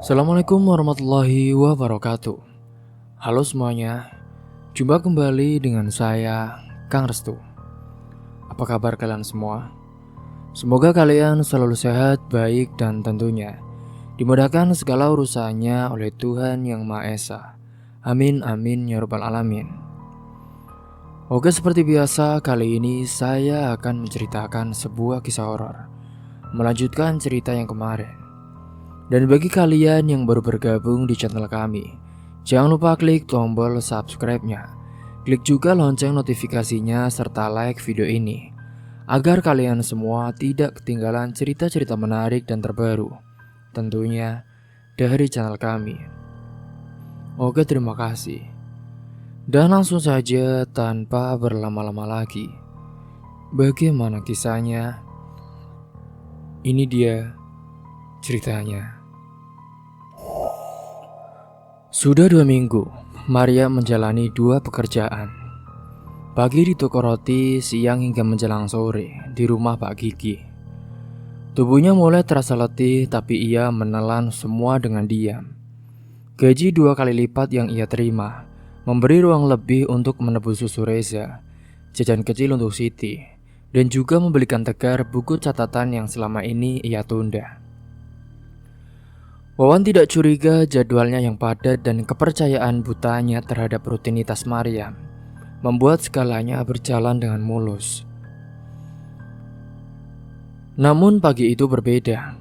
Assalamualaikum warahmatullahi wabarakatuh. Halo semuanya, jumpa kembali dengan saya, Kang Restu. Apa kabar kalian semua? Semoga kalian selalu sehat, baik, dan tentunya dimudahkan segala urusannya oleh Tuhan Yang Maha Esa. Amin amin ya rabbal alamin. Oke, seperti biasa kali ini saya akan menceritakan sebuah kisah horor, melanjutkan cerita yang kemarin. Dan bagi kalian yang baru bergabung di channel kami, jangan lupa klik tombol subscribe-nya. Klik juga lonceng notifikasinya serta like video ini, agar kalian semua tidak ketinggalan cerita-cerita menarik dan terbaru, tentunya dari channel kami. Oke, terima kasih. Dan langsung saja tanpa berlama-lama lagi, bagaimana kisahnya? Ini dia ceritanya. Sudah 2 minggu, Maria menjalani 2 pekerjaan. Pagi di toko roti, siang hingga menjelang sore di rumah Pak Gigi. Tubuhnya mulai terasa letih, tapi ia menelan semua dengan diam. Gaji 2 kali lipat yang ia terima memberi ruang lebih untuk menebus susu Reza, jajan kecil untuk Siti, dan juga membelikan Tegar buku catatan yang selama ini ia tunda. Wawan tidak curiga jadwalnya yang padat dan kepercayaan butanya terhadap rutinitas Maryam membuat segalanya berjalan dengan mulus. Namun pagi itu berbeda.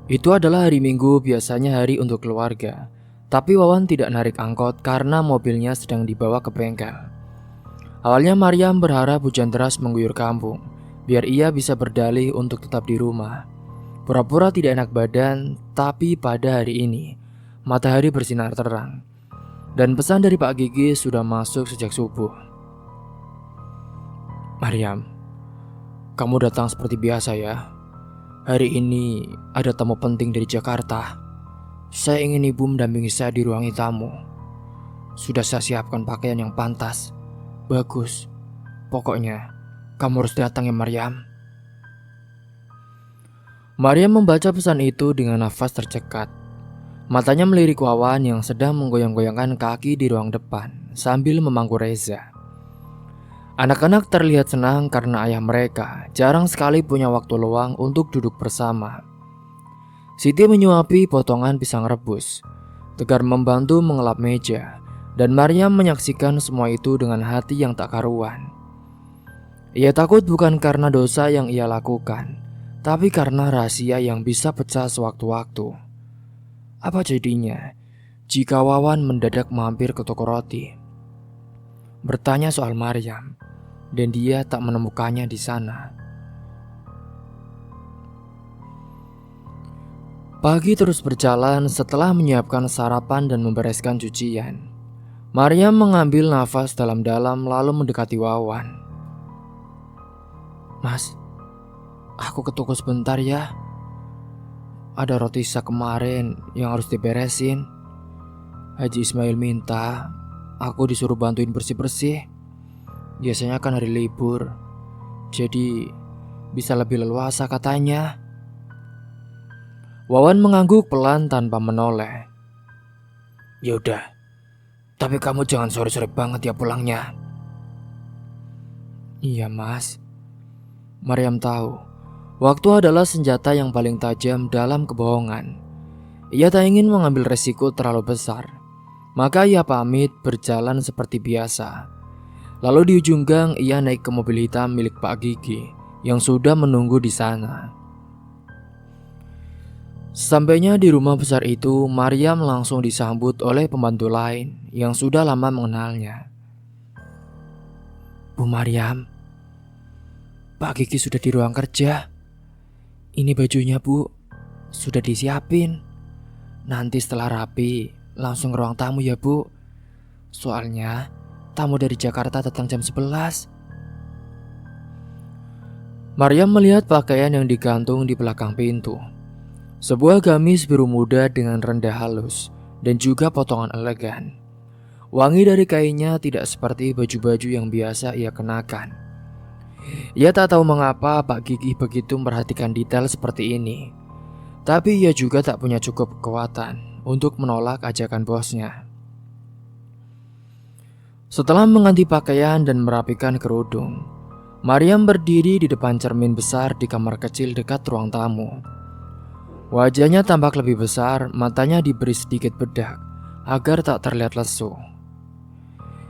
Itu adalah hari Minggu, biasanya hari untuk keluarga. Tapi Wawan tidak narik angkot karena mobilnya sedang dibawa ke bengkel. Awalnya Maryam berharap hujan deras mengguyur kampung, biar ia bisa berdalih untuk tetap di rumah. Pura-pura tidak enak badan, tapi pada hari ini matahari bersinar terang. Dan pesan dari Pak Gigi sudah masuk sejak subuh. Maryam, kamu datang seperti biasa ya. Hari ini ada tamu penting dari Jakarta. Saya ingin ibu mendampingi saya di ruang tamu. Sudah saya siapkan pakaian yang pantas, bagus. Pokoknya kamu harus datang ya Maryam. Maryam membaca pesan itu dengan nafas tercekat. Matanya melirik Wawan yang sedang menggoyang-goyangkan kaki di ruang depan sambil memangku Reza. Anak-anak terlihat senang karena ayah mereka jarang sekali punya waktu luang untuk duduk bersama. Siti menyuapi potongan pisang rebus, Tegar membantu mengelap meja, dan Maryam menyaksikan semua itu dengan hati yang tak karuan. Ia takut bukan karena dosa yang ia lakukan, tapi karena rahasia yang bisa pecah sewaktu-waktu. Apa jadinya jika Wawan mendadak mampir ke toko roti, bertanya soal Maryam, dan dia tak menemukannya di sana? Pagi terus berjalan. Setelah menyiapkan sarapan dan membereskan cucian, Maryam mengambil nafas dalam-dalam lalu mendekati Wawan. Mas, aku ke toko sebentar ya. Ada roti sak kemarin yang harus diberesin. Haji Ismail minta aku disuruh bantuin bersih-bersih. Biasanya kan hari libur, jadi bisa lebih leluasa katanya. Wawan mengangguk pelan tanpa menoleh. Yaudah, tapi kamu jangan sore-sore banget ya pulangnya. Iya mas. Maryam tahu waktu adalah senjata yang paling tajam dalam kebohongan. Ia tak ingin mengambil resiko terlalu besar, maka ia pamit berjalan seperti biasa. Lalu di ujung gang ia naik ke mobil hitam milik Pak Gigi yang sudah menunggu di sana. Sampainya di rumah besar itu, Maryam langsung disambut oleh pembantu lain yang sudah lama mengenalnya. Bu Maryam, Pak Gigi sudah di ruang kerja. Ini bajunya bu, sudah disiapin. Nanti setelah rapi, langsung ke ruang tamu ya bu. Soalnya tamu dari Jakarta datang jam 11. Maryam melihat pakaian yang digantung di belakang pintu. Sebuah gamis biru muda dengan rendah halus dan juga potongan elegan. Wangi dari kainnya tidak seperti baju-baju yang biasa ia kenakan. Ia tak tahu mengapa Pak Gigi begitu memperhatikan detail seperti ini. Tapi ia juga tak punya cukup kekuatan untuk menolak ajakan bosnya. Setelah mengganti pakaian dan merapikan kerudung, Mariam berdiri di depan cermin besar di kamar kecil dekat ruang tamu. Wajahnya tampak lebih besar, matanya diberi sedikit bedak agar tak terlihat lesu.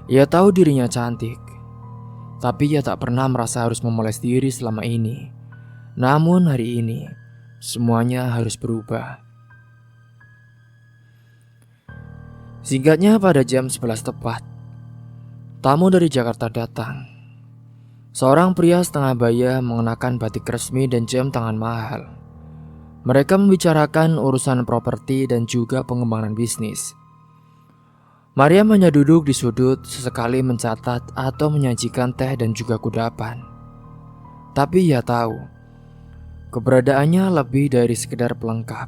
Ia tahu dirinya cantik, tapi ia tak pernah merasa harus memoles diri selama ini. Namun hari ini, semuanya harus berubah. Singkatnya pada jam 11 tepat, tamu dari Jakarta datang. Seorang pria setengah baya mengenakan batik resmi dan jam tangan mahal. Mereka membicarakan urusan properti dan juga pengembangan bisnis. Mariam hanya duduk di sudut, sesekali mencatat atau menyajikan teh dan juga kudapan. Tapi ia tahu, keberadaannya lebih dari sekedar pelengkap.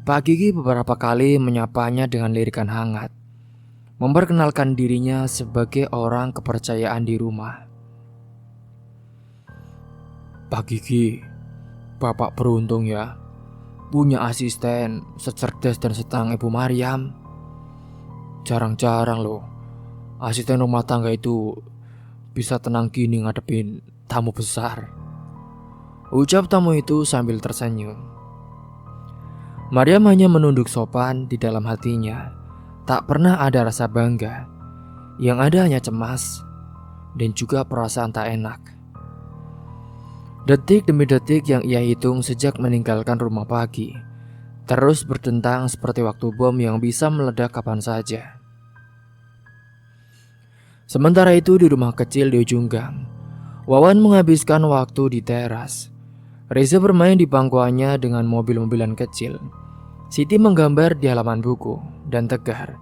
Pak Gigi beberapa kali menyapanya dengan lirikan hangat, memperkenalkan dirinya sebagai orang kepercayaan di rumah. Pak Gigi, Bapak beruntung ya, punya asisten secerdas dan setenang Ibu Mariam. Jarang-jarang loh asisten rumah tangga itu bisa tenang gini ngadepin tamu besar, ucap tamu itu sambil tersenyum. Mariam hanya menunduk sopan di dalam hatinya. Tak pernah ada rasa bangga, yang ada hanya cemas dan juga perasaan tak enak. Detik demi detik yang ia hitung sejak meninggalkan rumah pagi terus berdentang seperti waktu bom yang bisa meledak kapan saja. Sementara itu di rumah kecil di ujung gang, Wawan menghabiskan waktu di teras. Reza bermain di pangkuannya dengan mobil-mobilan kecil. Siti menggambar di halaman buku dan Tegar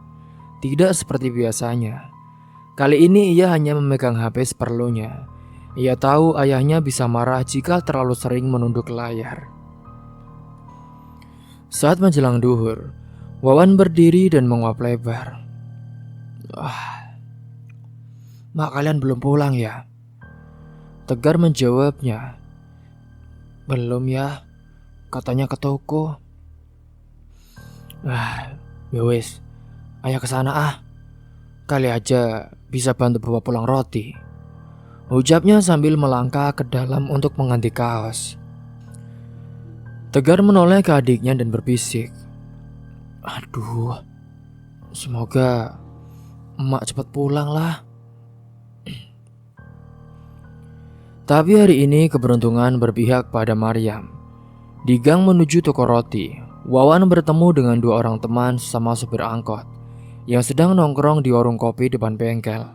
tidak seperti biasanya. Kali ini ia hanya memegang HP seperlunya. Ia tahu ayahnya bisa marah jika terlalu sering menunduk layar. Saat menjelang duhur, Wawan berdiri dan menguap lebar. Mak, kalian belum pulang ya? Tegar menjawabnya. Belum ya, katanya ke toko. Ya wis, ayah kesana ah. Kali aja bisa bantu bawa pulang roti, ucapnya sambil melangkah ke dalam untuk mengganti kaos. Tegar menoleh ke adiknya dan berbisik. Aduh, semoga emak cepat pulang lah. Tapi hari ini keberuntungan berpihak pada Mariam. Di gang menuju toko roti, Wawan bertemu dengan dua orang teman sesama supir angkot yang sedang nongkrong di warung kopi depan bengkel.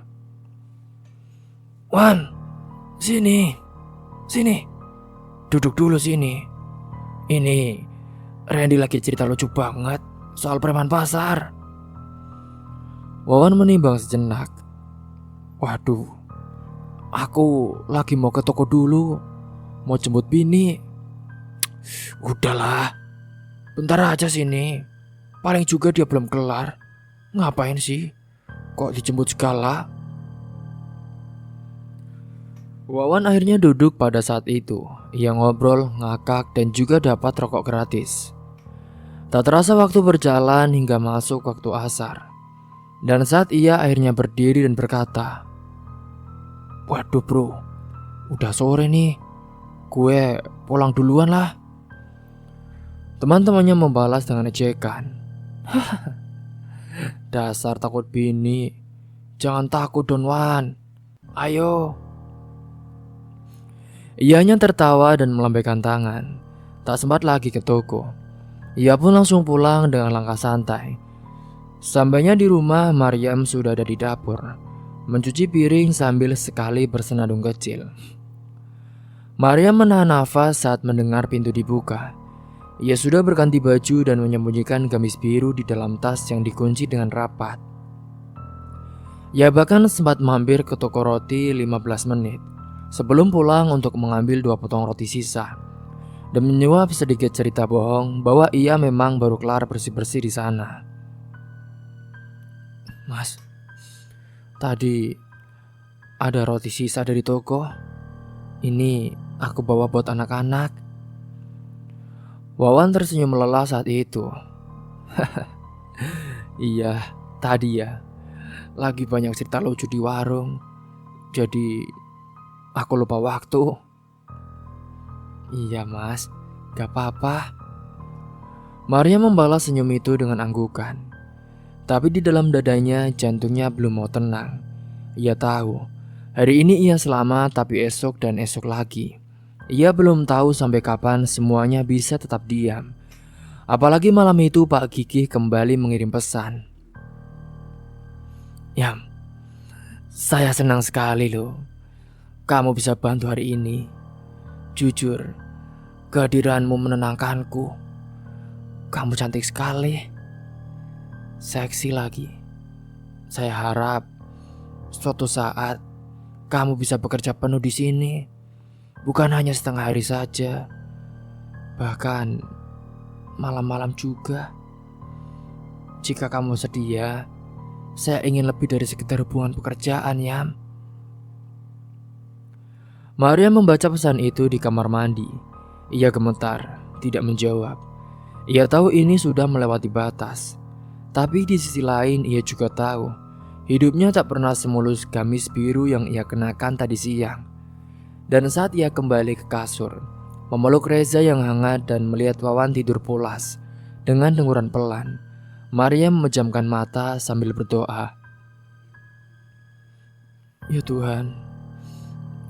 Wan, sini, duduk dulu sini. Ini Randy lagi cerita lucu banget soal preman pasar. Wawan menimbang sejenak. Waduh, aku lagi mau ke toko dulu, mau jemput bini. Udahlah, bentar aja sini. Paling juga dia belum kelar. Ngapain sih? Kok dijemput segala? Wawan akhirnya duduk pada saat itu. Ia ngobrol, ngakak, dan juga dapat rokok gratis. Tak terasa waktu berjalan hingga masuk waktu asar. Dan saat ia akhirnya berdiri dan berkata, waduh bro, udah sore nih, gue pulang duluan lah. Teman-temannya membalas dengan ejekan. Dasar takut bini. Jangan takut Don Wan, ayo. Ianya tertawa dan melambaikan tangan. Tak sempat lagi ke toko. Ia pun langsung pulang dengan langkah santai. Sampainya di rumah, Mariam sudah ada di dapur, mencuci piring sambil sekali bersenandung kecil. Mariam menahan nafas saat mendengar pintu dibuka. Ia sudah berganti baju dan menyembunyikan gamis biru di dalam tas yang dikunci dengan rapat. Ia bahkan sempat mampir ke toko roti 15 menit sebelum pulang untuk mengambil 2 potong roti sisa dan menyuap sedikit cerita bohong bahwa ia memang baru kelar bersih-bersih di sana. Mas, tadi ada roti sisa dari toko. Ini aku bawa buat anak-anak. Wawan tersenyum lelah saat itu. Iya, tadi ya. Lagi banyak cerita lucu di warung. Jadi aku lupa waktu. Iya mas, gak apa-apa. Maria membalas senyum itu dengan anggukan. Tapi di dalam dadanya jantungnya belum mau tenang. Ia tahu, hari ini ia selamat tapi esok dan esok lagi. Ia belum tahu sampai kapan semuanya bisa tetap diam. Apalagi malam itu Pak Gigi kembali mengirim pesan. Yam, saya senang sekali loh. Kamu bisa bantu hari ini. Jujur, kehadiranmu menenangkanku. Kamu cantik sekali. Seksi lagi. Saya harap suatu saat kamu bisa bekerja penuh di sini. Bukan hanya setengah hari saja. Bahkan malam-malam juga. Jika kamu sedia, saya ingin lebih dari sekedar hubungan pekerjaan, Yam. Maria membaca pesan itu di kamar mandi. Ia gemetar, tidak menjawab. Ia tahu ini sudah melewati batas. Tapi di sisi lain ia juga tahu hidupnya tak pernah semulus gamis biru yang ia kenakan tadi siang. Dan saat ia kembali ke kasur, memeluk Reza yang hangat dan melihat Wawan tidur pulas dengan denguran pelan, Maria memejamkan mata sambil berdoa. Ya Tuhan,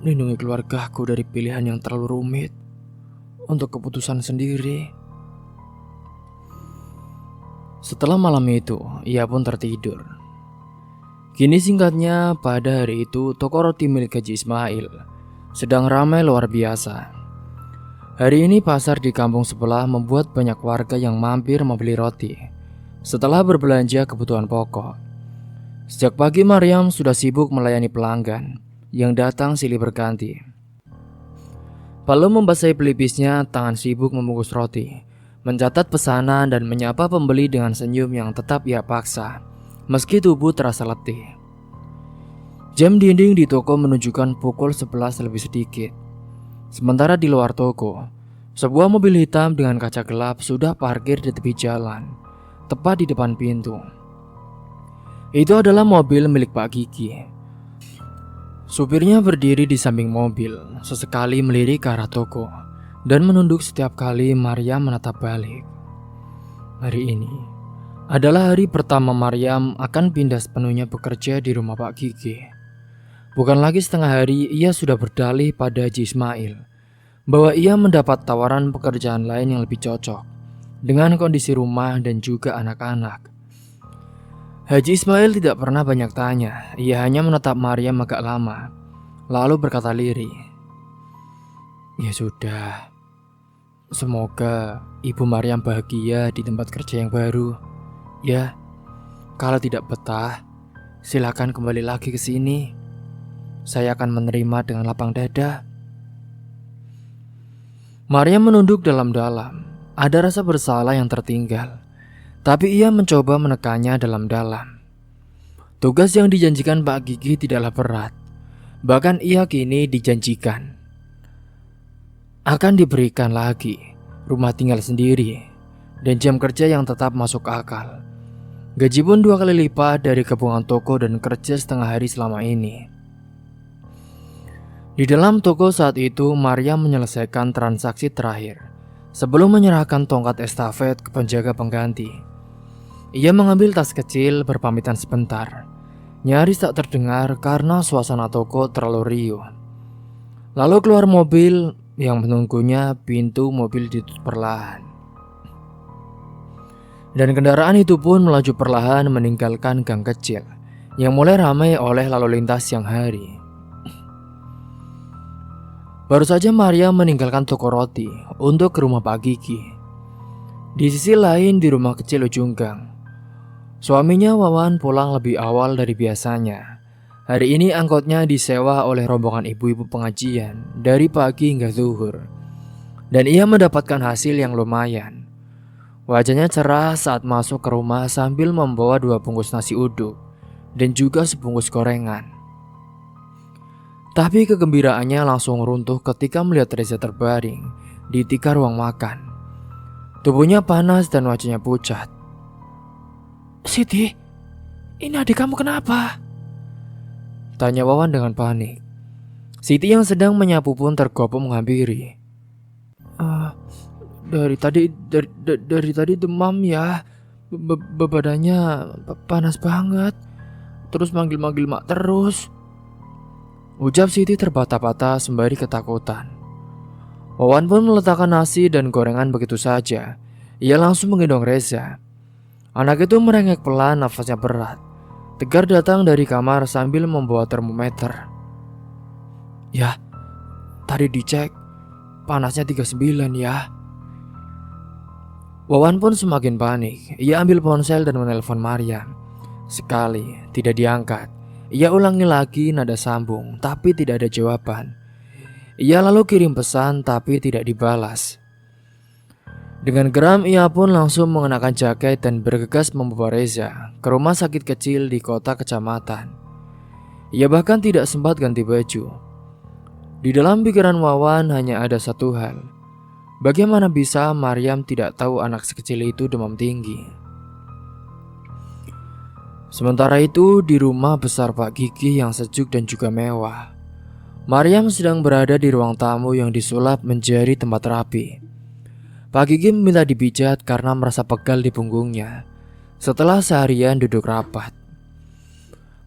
lindungi keluargaku dari pilihan yang terlalu rumit untuk keputusan sendiri. Setelah malam itu, ia pun tertidur. Kini singkatnya, pada hari itu toko roti milik Haji Ismail sedang ramai luar biasa. Hari ini pasar di kampung sebelah membuat banyak warga yang mampir membeli roti setelah berbelanja kebutuhan pokok. Sejak pagi Maryam sudah sibuk melayani pelanggan yang datang silih berganti. Lalu membasahi pelipisnya, tangan sibuk membungkus roti, mencatat pesanan dan menyapa pembeli dengan senyum yang tetap ia paksa, meski tubuh terasa letih. Jam dinding di toko menunjukkan pukul 11 lebih sedikit. Sementara di luar toko, sebuah mobil hitam dengan kaca gelap sudah parkir di tepi jalan, tepat di depan pintu. Itu adalah mobil milik Pak Gigi. Supirnya berdiri di samping mobil, sesekali melirik ke arah toko dan menunduk setiap kali Maryam menatap balik. Hari ini adalah hari pertama Maryam akan pindah sepenuhnya bekerja di rumah Pak Gigi. Bukan lagi setengah hari ia sudah berdalih pada Haji Ismail bahwa ia mendapat tawaran pekerjaan lain yang lebih cocok dengan kondisi rumah dan juga anak-anak. Haji Ismail tidak pernah banyak tanya, ia hanya menatap Maryam agak lama, lalu berkata lirih, "Ya sudah, semoga Ibu Maryam bahagia di tempat kerja yang baru. Ya, kalau tidak betah, silakan kembali lagi ke sini. Saya akan menerima dengan lapang dada." Maryam menunduk dalam-dalam. Ada rasa bersalah yang tertinggal, tapi ia mencoba menekannya dalam-dalam. Tugas yang dijanjikan Pak Gigi tidaklah berat. Bahkan ia kini dijanjikan akan diberikan lagi rumah tinggal sendiri dan jam kerja yang tetap masuk akal. Gaji pun 2 kali lipat dari kebutuhan toko dan kerja setengah hari selama ini. Di dalam toko saat itu, Maryam menyelesaikan transaksi terakhir sebelum menyerahkan tongkat estafet ke penjaga pengganti. Ia mengambil tas kecil, berpamitan sebentar. Nyaris tak terdengar karena suasana toko terlalu riuh. Lalu keluar mobil yang menunggunya, pintu mobil ditutup perlahan. Dan kendaraan itu pun melaju perlahan meninggalkan gang kecil yang mulai ramai oleh lalu lintas siang hari. Baru saja Maria meninggalkan toko roti untuk ke rumah Pak Gigi. Di sisi lain di rumah kecil ujung gang, suaminya Wawan pulang lebih awal dari biasanya. Hari ini angkotnya disewa oleh rombongan ibu-ibu pengajian dari pagi hingga zuhur. Dan ia mendapatkan hasil yang lumayan. Wajahnya cerah saat masuk ke rumah sambil membawa 2 bungkus nasi uduk dan juga sebungkus gorengan. Tapi kegembiraannya langsung runtuh ketika melihat Reza terbaring di tikar ruang makan. Tubuhnya panas dan wajahnya pucat. Siti, ini adik kamu kenapa? Tanya Wawan dengan panik. Siti yang sedang menyapu pun tergopoh menghampiri. Dari tadi demam ya. Badannya panas banget. Terus manggil-manggil mak terus. Ucap Siti terbata-bata sembari ketakutan. Wawan pun meletakkan nasi dan gorengan begitu saja. Ia langsung menggendong Reza. Anak itu merengek pelan, nafasnya berat. Tegar datang dari kamar sambil membawa termometer. Ya, tadi dicek panasnya 39 ya. Wawan pun semakin panik. Ia ambil ponsel dan menelpon Maryam. Sekali tidak diangkat. Ia ulangi lagi, nada sambung, tapi tidak ada jawaban. Ia lalu kirim pesan tapi tidak dibalas. Dengan geram ia pun langsung mengenakan jaket dan bergegas membawa Reza ke rumah sakit kecil di kota kecamatan. Ia bahkan tidak sempat ganti baju. Di dalam pikiran Wawan hanya ada satu hal. Bagaimana bisa Maryam tidak tahu anak sekecil itu demam tinggi? Sementara itu di rumah besar Pak Gigi yang sejuk dan juga mewah, Maryam sedang berada di ruang tamu yang disulap menjadi tempat rapi. Pak Gigi meminta dipijat karena merasa pegal di punggungnya setelah seharian duduk rapat.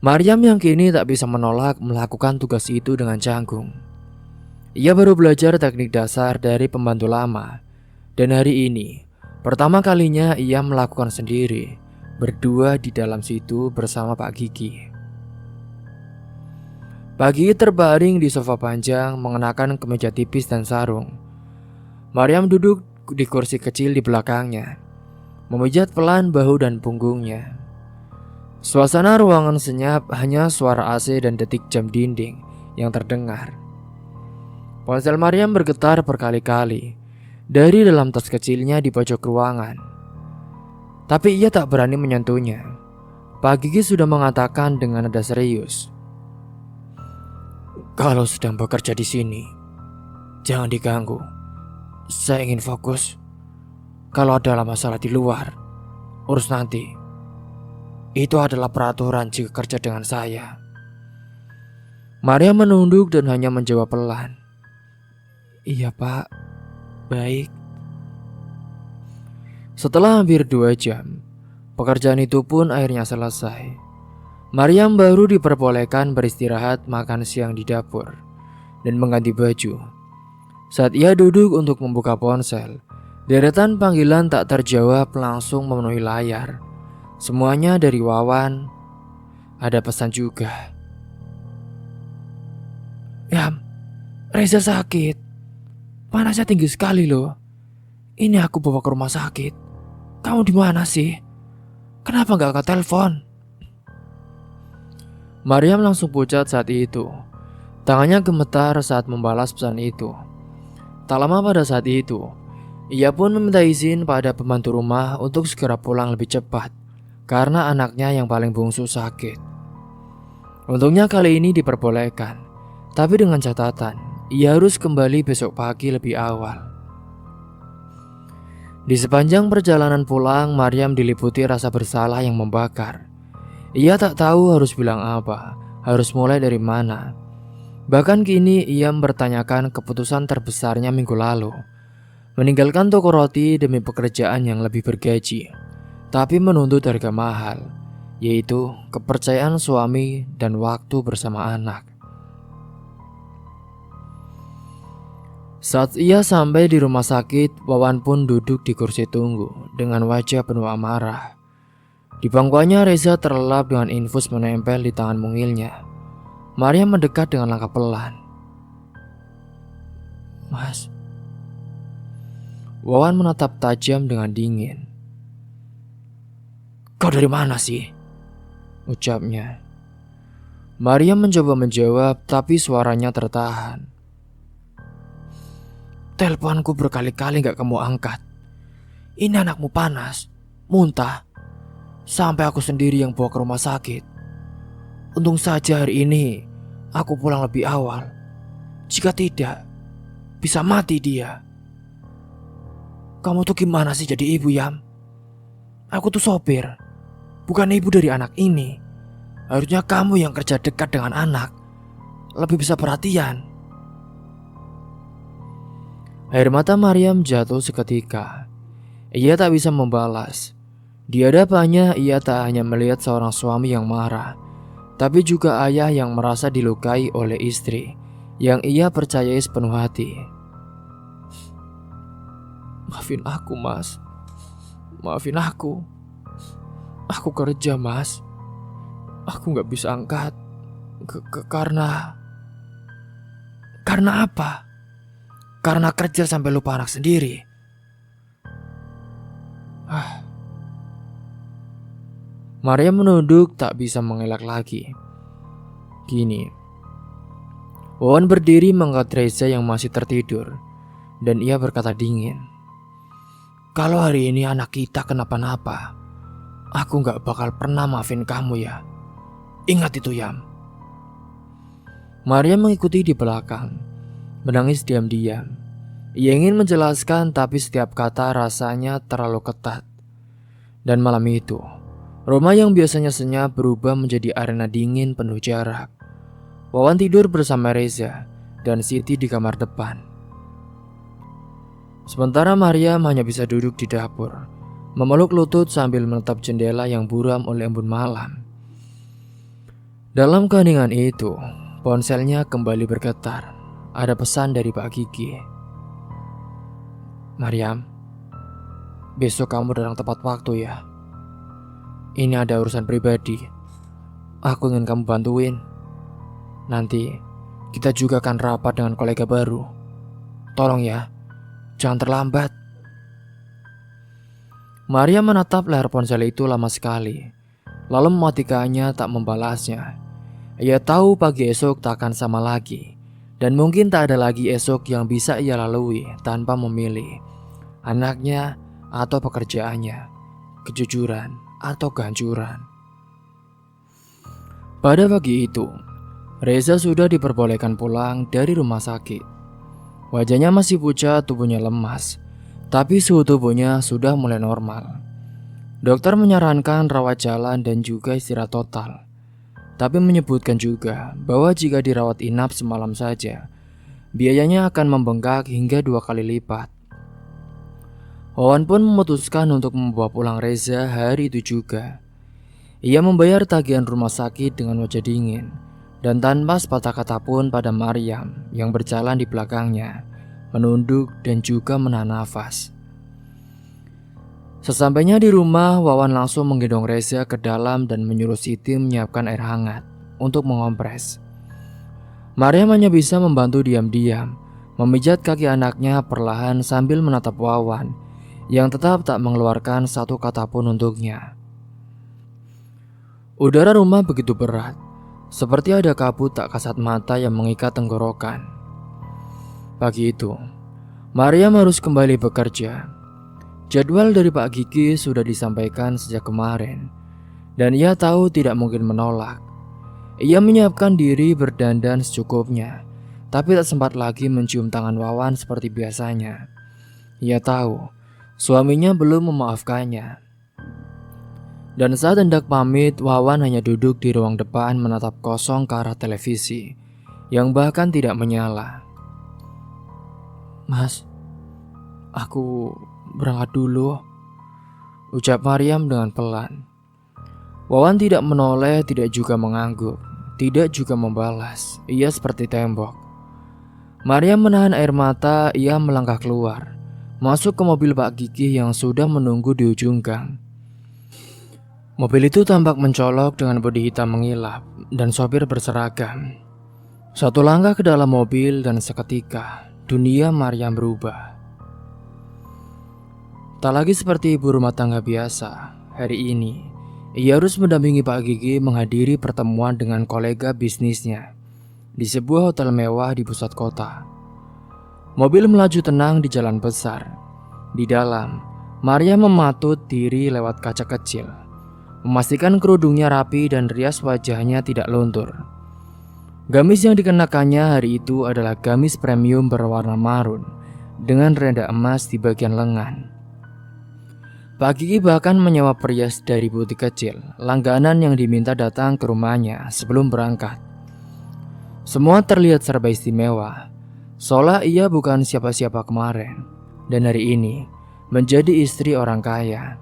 Maryam yang kini tak bisa menolak melakukan tugas itu dengan canggung. Ia baru belajar teknik dasar dari pembantu lama, dan hari ini pertama kalinya ia melakukan sendiri, berdua di dalam situ bersama Pak Gigi. Pak Gigi terbaring di sofa panjang mengenakan kemeja tipis dan sarung. Maryam duduk di kursi kecil di belakangnya, memijat pelan bahu dan punggungnya. Suasana ruangan senyap, hanya suara AC dan detik jam dinding yang terdengar. Ponsel Maryam bergetar berkali-kali dari dalam tas kecilnya di pojok ruangan. Tapi ia tak berani menyentuhnya. Pak Gigi sudah mengatakan dengan nada serius, "Kalau sedang bekerja di sini, jangan diganggu. Saya ingin fokus. Kalau ada masalah di luar, urus nanti. Itu adalah peraturan jika kerja dengan saya." Maria menunduk dan hanya menjawab pelan, "Iya Pak, baik." Setelah hampir 2 jam, pekerjaan itu pun akhirnya selesai. Maryam baru diperbolehkan beristirahat, makan siang di dapur, dan mengganti baju. Saat ia duduk untuk membuka ponsel, deretan panggilan tak terjawab langsung memenuhi layar. Semuanya dari Wawan. Ada pesan juga. "Yam, Reza sakit. Panasnya tinggi sekali loh. Ini aku bawa ke rumah sakit. Kamu di mana sih? Kenapa gak angkat telepon?" Maryam langsung pucat saat itu. Tangannya gemetar saat membalas pesan itu. Tak lama pada saat itu, ia pun meminta izin pada pembantu rumah untuk segera pulang lebih cepat karena anaknya yang paling bungsu sakit. Untungnya kali ini diperbolehkan, tapi dengan catatan ia harus kembali besok pagi lebih awal. Di sepanjang perjalanan pulang, Maryam diliputi rasa bersalah yang membakar. Ia tak tahu harus bilang apa, harus mulai dari mana. Bahkan kini ia mempertanyakan keputusan terbesarnya minggu lalu, meninggalkan toko roti demi pekerjaan yang lebih bergaji, tapi menuntut harga mahal, yaitu kepercayaan suami dan waktu bersama anak. Saat ia sampai di rumah sakit, Wawan pun duduk di kursi tunggu dengan wajah penuh amarah. Di pangkuannya Reza terlelap dengan infus menempel di tangan mungilnya. Maria mendekat dengan langkah pelan. "Mas." Wawan menatap tajam dengan dingin. "Kau dari mana sih?" ucapnya. Maria mencoba menjawab, tapi suaranya tertahan. "Teleponku berkali-kali gak kamu angkat. Ini anakmu panas, muntah, sampai aku sendiri yang bawa ke rumah sakit. Untung saja hari ini aku pulang lebih awal. Jika tidak, bisa mati dia." "Kamu tuh gimana sih jadi ibu, Yam? Aku tuh sopir, bukan ibu dari anak ini. Harusnya kamu yang kerja dekat dengan anak, lebih bisa perhatian. Air mata Maryam jatuh seketika. Ia tak bisa membalas. Di hadapannya ia tak hanya melihat seorang suami yang marah, tapi juga ayah yang merasa dilukai oleh istri yang ia percayai sepenuh hati. Maafin aku, Mas. Maafin aku. Aku kerja, Mas. Aku gak bisa angkat. Karena apa? Karena kerja sampai lupa anak sendiri. Maria menunduk tak bisa mengelak lagi. Kini Wawan berdiri mengangkat Reza yang masih tertidur, dan ia berkata dingin, "Kalau hari ini anak kita kenapa-napa, aku gak bakal pernah maafin kamu ya. Ingat itu, Yam." Maria mengikuti di belakang, menangis diam-diam. Ia ingin menjelaskan, tapi setiap kata rasanya terlalu ketat. Dan malam itu, rumah yang biasanya senyap berubah menjadi arena dingin penuh jarak. Wawan tidur bersama Reza dan Siti di kamar depan. Sementara Maryam hanya bisa duduk di dapur, memeluk lutut sambil menatap jendela yang buram oleh embun malam. Dalam keheningan itu, ponselnya kembali bergetar. Ada pesan dari Pak Gigi. "Maryam, besok kamu datang tepat waktu ya. Ini ada urusan pribadi. Aku ingin kamu bantuin. Nanti kita juga akan rapat dengan kolega baru. Tolong ya, jangan terlambat." Maria menatap layar ponsel itu lama sekali, lalu mematikannya tak membalasnya. Ia tahu pagi esok tak akan sama lagi, dan mungkin tak ada lagi esok yang bisa ia lalui tanpa memilih anaknya atau pekerjaannya, kejujuran atau kehancuran. Pada pagi itu, Reza sudah diperbolehkan pulang dari rumah sakit. Wajahnya masih pucat, tubuhnya lemas, tapi suhu tubuhnya sudah mulai normal. Dokter menyarankan rawat jalan dan juga istirahat total, tapi menyebutkan juga bahwa jika dirawat inap semalam saja, biayanya akan membengkak hingga 2 kali lipat. Wawan pun memutuskan untuk membawa pulang Reza hari itu juga. Ia membayar tagihan rumah sakit dengan wajah dingin dan tanpa sepatah kata pun pada Maryam yang berjalan di belakangnya, menunduk dan juga menahan nafas. Sesampainya di rumah, Wawan langsung menggendong Reza ke dalam dan menyuruh Siti menyiapkan air hangat untuk mengompres. Maryam hanya bisa membantu diam-diam, memijat kaki anaknya perlahan sambil menatap Wawan yang tetap tak mengeluarkan satu kata pun untuknya. Udara rumah begitu berat, seperti ada kabut tak kasat mata yang mengikat tenggorokan. Pagi itu, Maryam harus kembali bekerja. Jadwal dari Pak Gigi sudah disampaikan sejak kemarin, dan ia tahu tidak mungkin menolak. Ia menyiapkan diri berdandan secukupnya, tapi tak sempat lagi mencium tangan Wawan seperti biasanya. Ia tahu suaminya belum memaafkannya. Dan saat hendak pamit, Wawan hanya duduk di ruang depan menatap kosong ke arah televisi yang bahkan tidak menyala. "Mas, aku berangkat dulu," ucap Maryam dengan pelan. Wawan tidak menoleh, tidak juga mengangguk, tidak juga membalas. Ia seperti tembok. Maryam menahan air mata. Ia melangkah keluar, masuk ke mobil Pak Gigi yang sudah menunggu di ujung gang. Mobil itu tampak mencolok dengan bodi hitam mengilap dan sopir berseragam. Satu langkah ke dalam mobil dan seketika dunia Maryam berubah. Tak lagi seperti ibu rumah tangga biasa, hari ini ia harus mendampingi Pak Gigi menghadiri pertemuan dengan kolega bisnisnya di sebuah hotel mewah di pusat kota. Mobil melaju tenang di jalan besar. Di dalam, Maria mematut diri lewat kaca kecil, memastikan kerudungnya rapi dan rias wajahnya tidak luntur. Gamis yang dikenakannya hari itu adalah gamis premium berwarna marun dengan renda emas di bagian lengan. Pak Kiki bahkan menyewa perias dari butik kecil, langganan yang diminta datang ke rumahnya sebelum berangkat. Semua terlihat serba istimewa, seolah ia bukan siapa-siapa kemarin, dan hari ini menjadi istri orang kaya.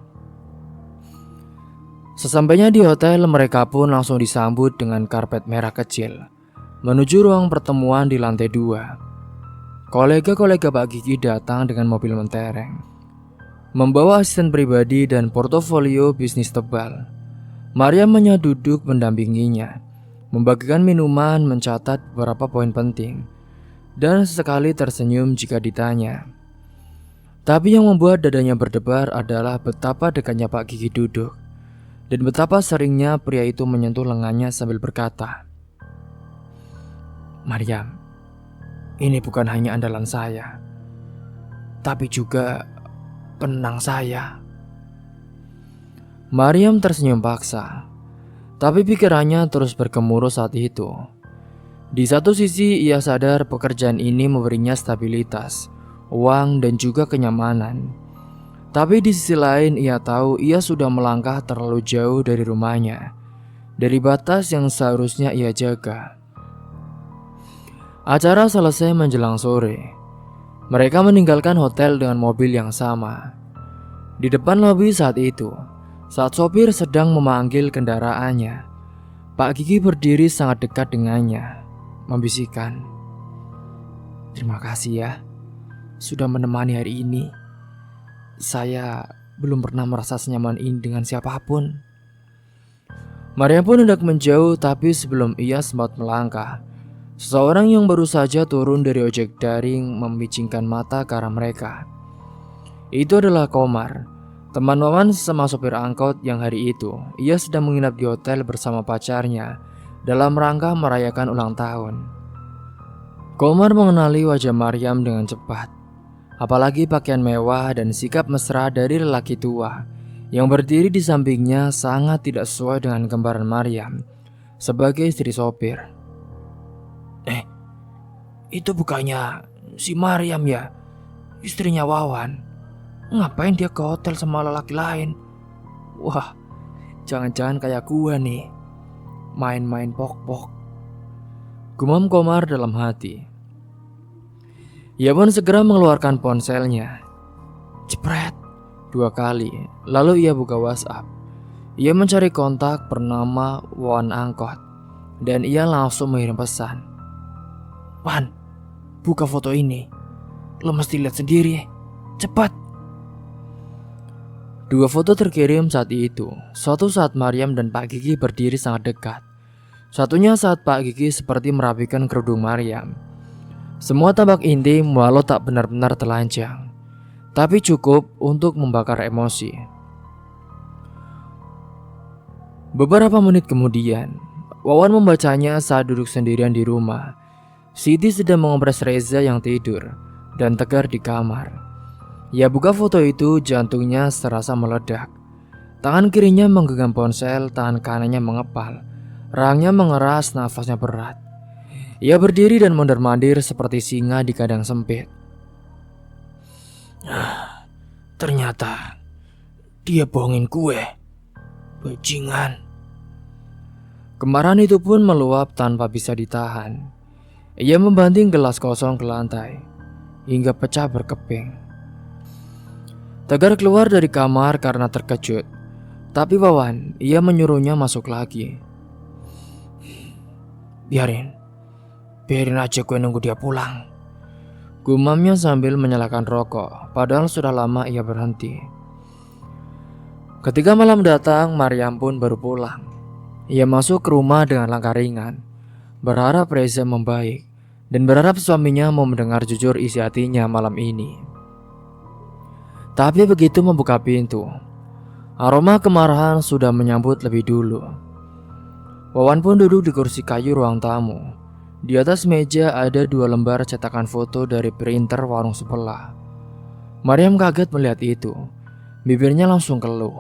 Sesampainya di hotel, mereka pun langsung disambut dengan karpet merah kecil, menuju ruang pertemuan di lantai 2. Kolega-kolega Pak Kiki datang dengan mobil mentereng, membawa asisten pribadi dan portofolio bisnis tebal. Maryam hanya duduk mendampinginya, membagikan minuman, mencatat beberapa poin penting, dan sesekali tersenyum jika ditanya. Tapi yang membuat dadanya berdebar adalah betapa dekatnya Pak Kiki duduk, dan betapa seringnya pria itu menyentuh lengannya sambil berkata, "Maryam, ini bukan hanya andalan saya, tapi juga penenang saya." Maryam tersenyum paksa, tapi pikirannya terus bergemuruh saat itu. Di satu sisi ia sadar pekerjaan ini memberinya stabilitas, uang dan juga kenyamanan. Tapi di sisi lain ia tahu ia sudah melangkah terlalu jauh dari rumahnya, dari batas yang seharusnya ia jaga. Acara selesai menjelang sore. Mereka meninggalkan hotel dengan mobil yang sama. Di depan lobi saat itu, saat sopir sedang memanggil kendaraannya, Pak Kiki berdiri sangat dekat dengannya, membisikkan, "Terima kasih ya, sudah menemani hari ini. Saya belum pernah merasa senyaman ini dengan siapapun." Maria pun hendak menjauh, tapi sebelum ia sempat melangkah, seseorang yang baru saja turun dari ojek daring memicingkan mata ke arah mereka. Itu adalah Komar, teman Wawan sesama sopir angkot yang hari itu ia sedang menginap di hotel bersama pacarnya dalam rangka merayakan ulang tahun. Komar mengenali wajah Maryam dengan cepat, apalagi pakaian mewah dan sikap mesra dari lelaki tua yang berdiri di sampingnya sangat tidak sesuai dengan gambaran Maryam sebagai istri sopir. Itu bukannya si Maryam ya, istrinya Wawan? Ngapain dia ke hotel sama lelaki lain? Wah, jangan-jangan kayak gua nih, main-main pok-pok, gumam Komar dalam hati. Ia pun segera mengeluarkan ponselnya. Jepret 2 kali, lalu ia buka WhatsApp. Ia mencari kontak bernama Wawan Angkot, dan ia langsung mengirim pesan. "Wan, buka foto ini. Lo mesti lihat sendiri. Cepat." 2 foto terkirim saat itu. Suatu saat Maryam dan Pak Kiki berdiri sangat dekat. Satunya saat Pak Kiki seperti merapikan kerudung Maryam. Semua tampak intim walau tak benar-benar telanjang, tapi cukup untuk membakar emosi. Beberapa menit kemudian, Wawan membacanya saat duduk sendirian di rumah. Siti sedang mengompres Reza yang tidur dan tegar di kamar. Ia buka foto itu, jantungnya serasa meledak. Tangan kirinya menggenggam ponsel, tangan kanannya mengepal. Rahangnya mengeras, nafasnya berat. Ia berdiri dan mondar-mandir seperti singa di kandang sempit. Ternyata dia bohongin gue. Bajingan. Kemarahan itu pun meluap tanpa bisa ditahan. Ia membanting gelas kosong ke lantai hingga pecah berkeping. Tegar keluar dari kamar karena terkejut, tapi Wawan, ia menyuruhnya masuk lagi. Biarin aja gue nunggu dia pulang, gumamnya sambil menyalakan rokok, padahal sudah lama ia berhenti. Ketika malam datang, Maryam pun baru pulang. Ia masuk ke rumah dengan langkah ringan, berharap Reza membaik, dan berharap suaminya mau mendengar jujur isi hatinya malam ini. Tapi begitu membuka pintu, aroma kemarahan sudah menyambut lebih dulu. Wawan pun duduk di kursi kayu ruang tamu. Di atas meja ada 2 lembar cetakan foto dari printer warung sebelah. Maryam kaget melihat itu. Bibirnya langsung keluh.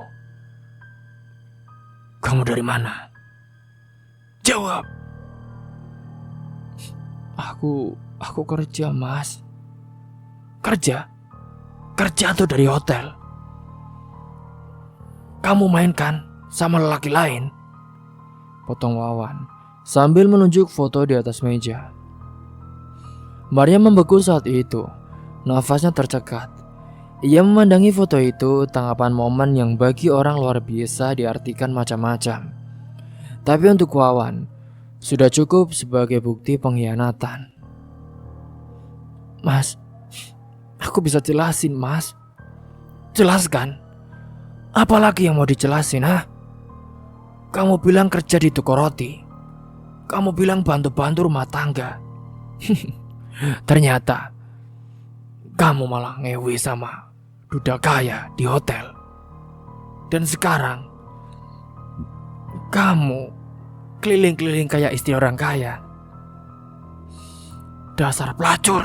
"Kamu dari mana? Jawab." Aku kerja, Mas." "Kerja? Kerja tuh dari hotel?" kamu mainkan sama lelaki lain? Potong Wawan sambil menunjuk foto di atas meja. Maryam membeku saat itu, nafasnya tercekat. Ia memandangi foto itu, tanggapan momen yang bagi orang luar biasa diartikan macam-macam. Tapi untuk Wawan, sudah cukup sebagai bukti pengkhianatan. Mas, aku bisa jelasin, Mas. Jelaskan. Apalagi yang mau dijelasin, ha? Kamu bilang kerja di toko roti. Kamu bilang bantu-bantu rumah tangga. Ternyata kamu malah ngewe sama duda kaya di hotel. Dan sekarang kamu keliling-keliling kayak istri orang kaya. Dasar pelacur.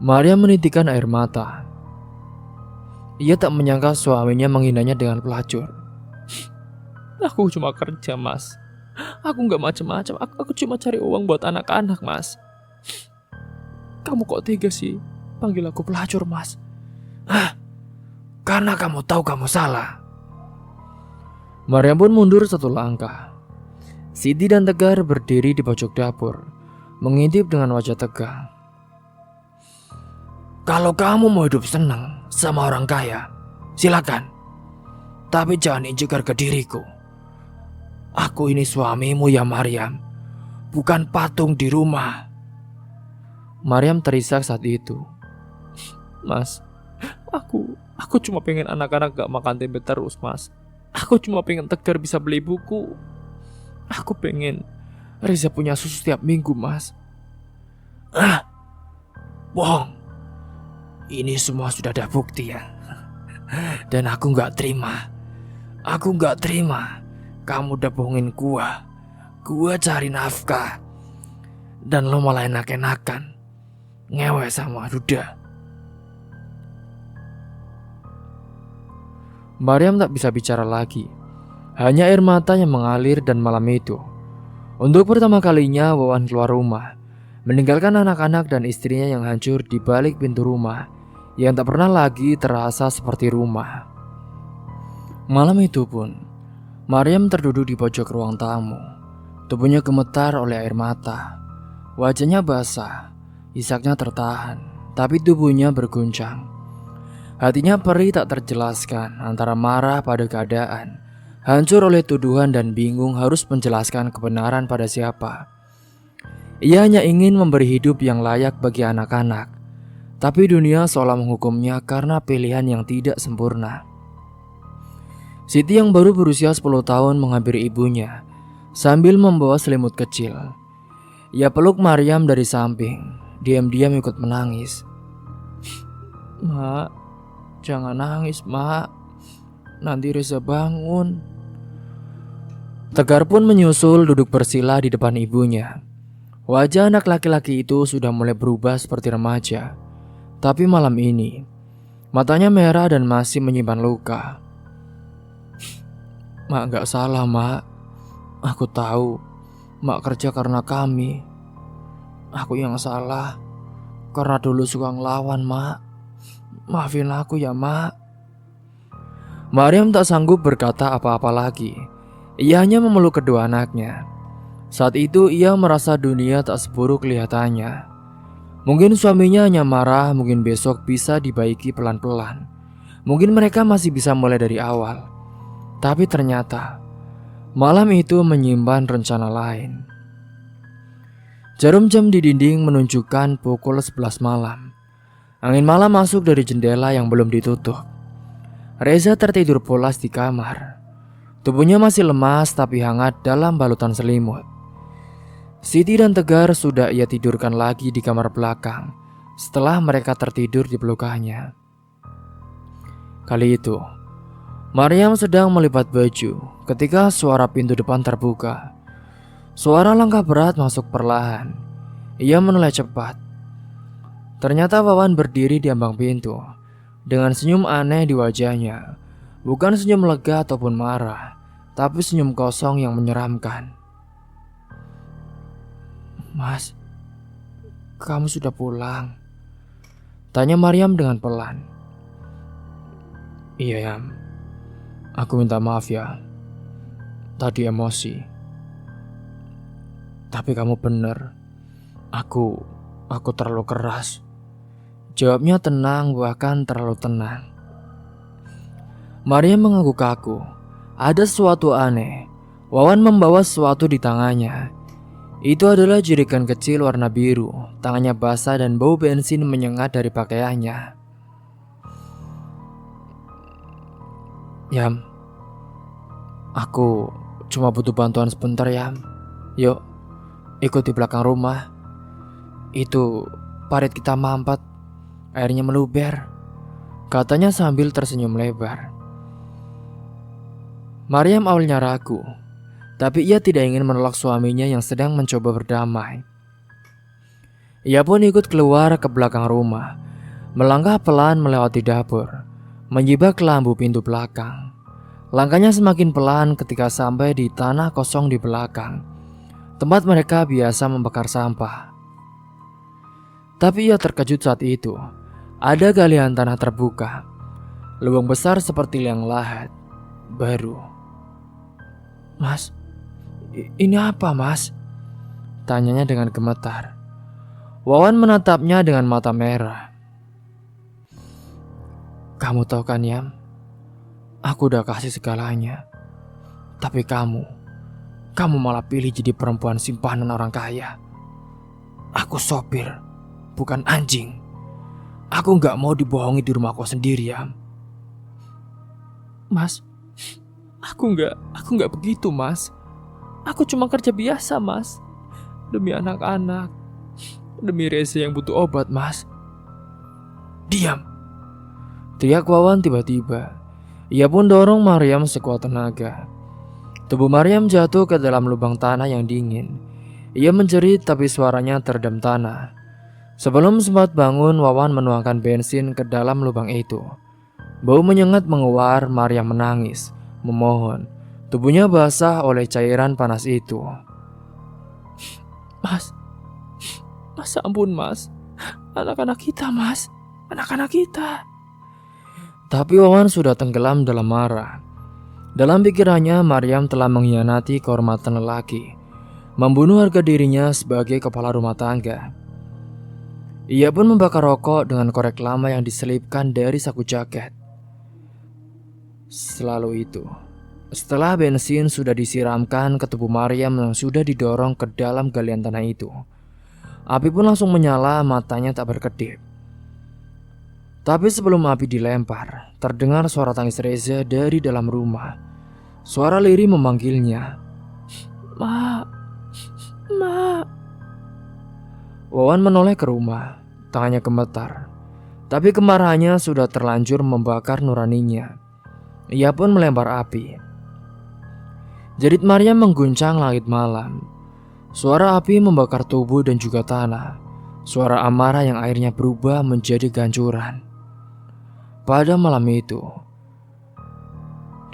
Maria menitikkan air mata. Ia tak menyangka suaminya menghinanya dengan pelacur. Aku cuma kerja, Mas. Aku gak macam-macam. Aku cuma cari uang buat anak-anak, Mas. Kamu kok tega sih panggil aku pelacur, Mas? Hah? Karena kamu tahu kamu salah. Maryam pun mundur satu langkah. Siti dan Tegar berdiri di pojok dapur, mengintip dengan wajah tegang. Kalau kamu mau hidup senang sama orang kaya, silakan. Tapi jangan injek harga diriku. Aku ini suamimu ya Maryam, bukan patung di rumah. Maryam terisak saat itu. Mas, aku cuma pengen anak-anak gak makan tempe terus, Mas. Aku cuma pengen Tegar bisa beli buku. Aku pengen Reza punya susu setiap minggu, Mas. Bohong. Ini semua sudah ada bukti ya. Dan aku gak terima. Aku gak terima. Kamu udah bohongin gua. Gua cari nafkah. Dan lo malah enak-enakan ngewe sama Duda. Maryam tak bisa bicara lagi. Hanya air mata yang mengalir. Dan malam itu, untuk pertama kalinya Wawan keluar rumah, meninggalkan anak-anak dan istrinya yang hancur di balik pintu rumah yang tak pernah lagi terasa seperti rumah. Malam itu pun Maryam terduduk di pojok ruang tamu. Tubuhnya gemetar oleh air mata. Wajahnya basah, isaknya tertahan, tapi tubuhnya berguncang. Hatinya perih tak terjelaskan antara marah pada keadaan, hancur oleh tuduhan dan bingung harus menjelaskan kebenaran pada siapa. Ia hanya ingin memberi hidup yang layak bagi anak-anak, tapi dunia seolah menghukumnya karena pilihan yang tidak sempurna. Siti yang baru berusia 10 tahun menghampiri ibunya sambil membawa selimut kecil. Ia peluk Maryam dari samping, diam-diam ikut menangis. Mak, jangan nangis, Mak. Nanti Reza bangun. Tegar pun menyusul duduk bersila di depan ibunya. Wajah anak laki-laki itu sudah mulai berubah seperti remaja. Tapi malam ini, matanya merah dan masih menyimpan luka. Mak gak salah, Mak. Aku tahu Mak kerja karena kami. Aku yang salah karena dulu suka ngelawan, Mak. Maafin aku ya, Mak. Maryam tak sanggup berkata apa-apa lagi. Ia hanya memeluk kedua anaknya. Saat itu ia merasa dunia tak seburuk kelihatannya. Mungkin suaminya hanya marah, mungkin besok bisa dibaiki pelan-pelan. Mungkin mereka masih bisa mulai dari awal. Tapi ternyata malam itu menyimpan rencana lain. Jarum jam di dinding menunjukkan pukul 11 malam. Angin malam masuk dari jendela yang belum ditutup. Reza tertidur pulas di kamar. Tubuhnya masih lemas tapi hangat dalam balutan selimut. Siti dan Tegar sudah ia tidurkan lagi di kamar belakang setelah mereka tertidur di pelukannya. Kali itu, Maryam sedang melipat baju ketika suara pintu depan terbuka. Suara langkah berat masuk perlahan. Ia menoleh cepat. Ternyata Wawan berdiri di ambang pintu dengan senyum aneh di wajahnya. Bukan senyum lega ataupun marah, tapi senyum kosong yang menyeramkan. Mas, kamu sudah pulang? Tanya Maryam dengan pelan. Iya, Yam. Aku minta maaf ya. Tadi emosi. Tapi kamu bener. Aku terlalu keras. Jawabnya tenang, bahkan terlalu tenang. Maria mengangguk kaku. Ada sesuatu aneh. Wawan membawa sesuatu di tangannya. Itu adalah jerigen kecil warna biru. Tangannya basah dan bau bensin menyengat dari pakaiannya. Yam, aku cuma butuh bantuan sebentar, Yam. Yuk, ikut di belakang rumah. Itu parit kita mampet, airnya meluber, katanya sambil tersenyum lebar. Maryam awalnya ragu, tapi ia tidak ingin menolak suaminya yang sedang mencoba berdamai. Ia pun ikut keluar ke belakang rumah, melangkah pelan melewati dapur, menjibak lampu pintu belakang. Langkahnya semakin pelan ketika sampai di tanah kosong di belakang, tempat mereka biasa membakar sampah. Tapi ia terkejut saat itu. Ada galian tanah terbuka, lubang besar seperti liang lahat, baru. Mas, ini apa, Mas? Tanyanya dengan gemetar. Wawan menatapnya dengan mata merah. Kamu tahu kan, Yam? Aku udah kasih segalanya. Tapi kamu malah pilih jadi perempuan simpanan orang kaya. Aku sopir, bukan anjing. Aku gak mau dibohongi di rumahku sendiri, Yam. Mas, aku gak begitu, Mas. Aku cuma kerja biasa, Mas. Demi anak-anak, demi Reza yang butuh obat, Mas. Diam! Teriak Wawan tiba-tiba. Ia pun dorong Maryam sekuat tenaga. Tubuh Maryam jatuh ke dalam lubang tanah yang dingin. Ia menjerit tapi suaranya teredam tanah. Sebelum sempat bangun, Wawan menuangkan bensin ke dalam lubang itu. Bau menyengat menguar. Maryam menangis, memohon. Tubuhnya basah oleh cairan panas itu. Mas, ampun, Mas. Anak-anak kita, Mas. Anak-anak kita. Tapi Wawan sudah tenggelam dalam marah. Dalam pikirannya, Maryam telah mengkhianati kehormatan lelaki, membunuh harga dirinya sebagai kepala rumah tangga. Ia pun membakar rokok dengan korek lama yang diselipkan dari saku jaket. Selalu itu, setelah bensin sudah disiramkan ke tubuh Maryam yang sudah didorong ke dalam galian tanah itu, api pun langsung menyala, matanya tak berkedip. Tapi sebelum api dilempar, terdengar suara tangis Reza dari dalam rumah. Suara lirih memanggilnya. Ma. Wawan menoleh ke rumah, tangannya gemetar. Tapi kemarahannya sudah terlanjur membakar nuraninya. Ia pun melempar api. Jerit Maryam mengguncang langit malam. Suara api membakar tubuh dan juga tanah. Suara amarah yang akhirnya berubah menjadi gancuran. Pada malam itu,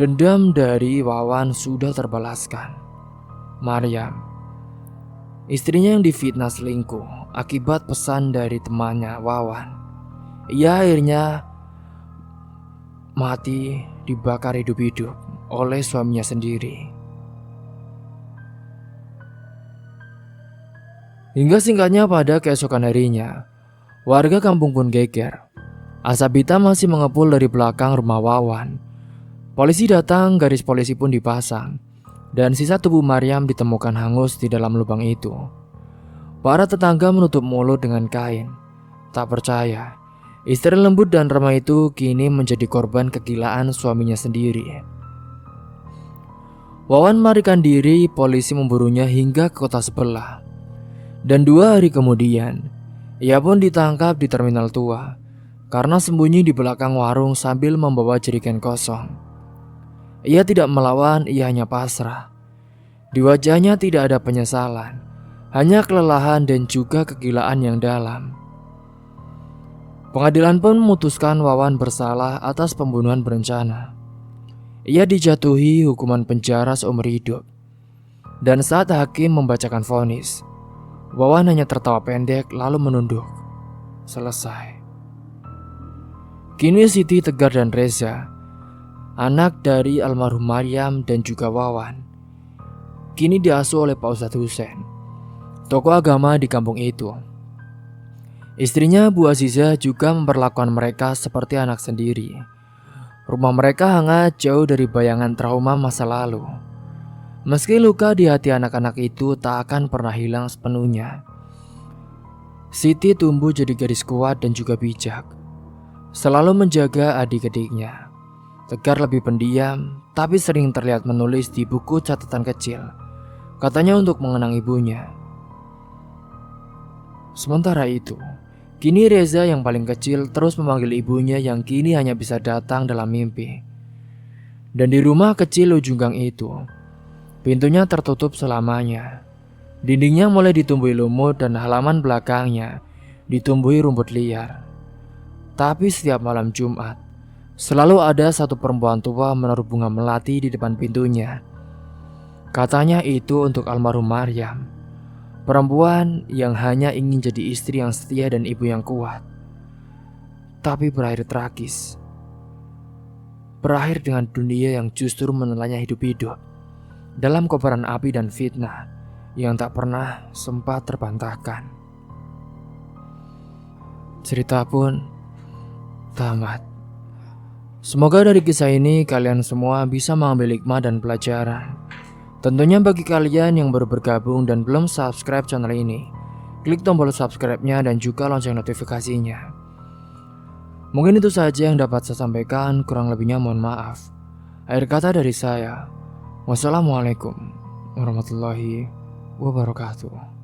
dendam dari Wawan sudah terbalaskan. Maryam, istrinya yang difitnah selingkuh akibat pesan dari temannya Wawan, ia akhirnya mati dibakar hidup-hidup oleh suaminya sendiri. Hingga singkatnya pada keesokan harinya, warga kampung pun geger. Asap hitam masih mengepul dari belakang rumah Wawan. Polisi datang, garis polisi pun dipasang, dan sisa tubuh Maryam ditemukan hangus di dalam lubang itu. Para tetangga menutup mulut dengan kain. Tak percaya, istri lembut dan ramah itu kini menjadi korban kegilaan suaminya sendiri. Wawan melarikan diri, polisi memburunya hingga ke kota sebelah. Dan 2 hari kemudian, ia pun ditangkap di terminal tua karena sembunyi di belakang warung sambil membawa jerigen kosong. Ia tidak melawan, ia hanya pasrah. Di wajahnya tidak ada penyesalan, hanya kelelahan dan juga kegilaan yang dalam. Pengadilan pun memutuskan Wawan bersalah atas pembunuhan berencana. Ia dijatuhi hukuman penjara seumur hidup. Dan saat hakim membacakan vonis, Wawan hanya tertawa pendek lalu menunduk. Selesai. Kini Siti, Tegar, dan Reza anak dari almarhum Maryam dan juga Wawan, kini diasuh oleh Pak Ustadz Husein, tokoh agama di kampung itu. Istrinya Bu Aziza juga memperlakukan mereka seperti anak sendiri. Rumah mereka hangat jauh dari bayangan trauma masa lalu. Meski luka di hati anak-anak itu tak akan pernah hilang sepenuhnya. Siti tumbuh jadi gadis kuat dan juga bijak, selalu menjaga adik-adiknya. Tegar lebih pendiam, tapi sering terlihat menulis di buku catatan kecil, katanya untuk mengenang ibunya. Sementara itu, kini Reza yang paling kecil terus memanggil ibunya yang kini hanya bisa datang dalam mimpi. Dan di rumah kecil ujung gang itu, pintunya tertutup selamanya. Dindingnya mulai ditumbuhi lumut dan halaman belakangnya ditumbuhi rumput liar. Tapi setiap malam Jumat, selalu ada satu perempuan tua menaruh bunga melati di depan pintunya. Katanya itu untuk almarhum Maryam, perempuan yang hanya ingin jadi istri yang setia dan ibu yang kuat. Tapi berakhir tragis. Berakhir dengan dunia yang justru menelannya hidup-hidup dalam kobaran api dan fitnah yang tak pernah sempat terbantahkan. Cerita pun tamat. Semoga dari kisah ini kalian semua bisa mengambil hikmah dan pelajaran. Tentunya bagi kalian yang baru bergabung dan belum subscribe channel ini, klik tombol subscribe-nya dan juga lonceng notifikasinya. Mungkin itu saja yang dapat saya sampaikan, kurang lebihnya mohon maaf. Akhir kata dari saya, wassalamualaikum warahmatullahi wabarakatuh.